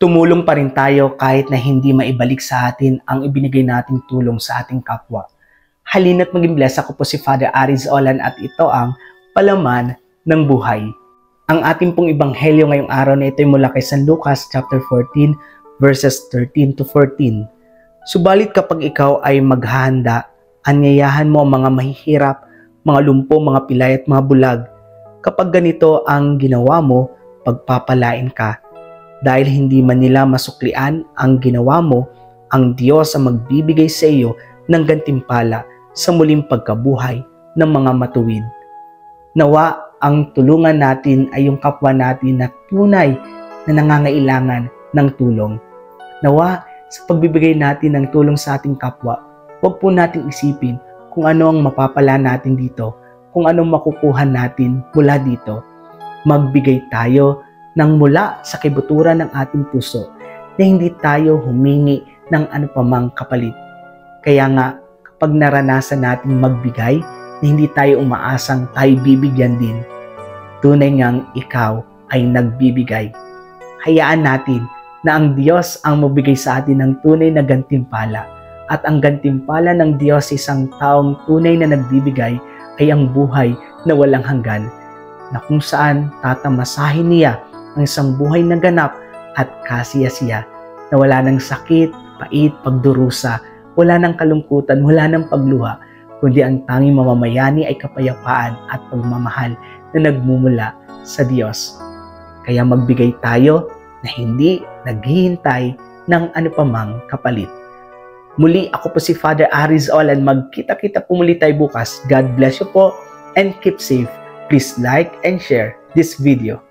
Tumulong pa rin tayo kahit na hindi maibalik sa atin ang ibinigay nating tulong sa ating kapwa. Halina't maging blessed. Ako po si Father Aris Olan at ito ang Palaman ng Buhay. Ang ating pong ebanghelyo ngayong araw na ito ay mula kay San Lucas chapter 14 verses 13 to 14. Subalit kapag ikaw ay maghahanda, anyayahan mo ang mga mahihirap, mga lumpo, mga pilay at mga bulag. Kapag ganito ang ginawa mo, pagpapalain ka. Dahil hindi man nila masuklian ang ginawa mo, ang Diyos ang magbibigay sa iyo ng gantimpala sa muling pagkabuhay ng mga matuwid. Nawa ang tulungan natin ay yung kapwa natin na tunay na nangangailangan ng tulong. Nawa sa pagbibigay natin ng tulong sa ating kapwa, huwag po nating isipin kung ano ang mapapala natin dito, kung anong makukuha natin mula dito. Magbigay tayo ng mula sa kibuturan ng ating puso na hindi tayo humingi ng ano pamang kapalit. Kaya nga, kapag naranasan natin magbigay, na hindi tayo umaasang tayo bibigyan din, tunay ngang ikaw ay nagbibigay. Hayaan natin na ang Diyos ang magbigay sa atin ng tunay na gantimpala. At ang gantimpala ng Diyos sa isang taong tunay na nagbibigay ay ang buhay na walang hanggan, na kung saan tatamasahin niya ang isang buhay na ganap at kasiyasiya, na wala ng sakit, pait, pagdurusa, wala ng kalungkutan, wala ng pagluha, kundi ang tanging mamamayani ay kapayapaan at pagmamahal na nagmumula sa Diyos. Kaya magbigay tayo na hindi naghihintay ng anupamang kapalit. Muli, ako po si Father Aris Olan. Magkita-kita po muli tayo bukas. God bless you po and keep safe. Please like and share this video.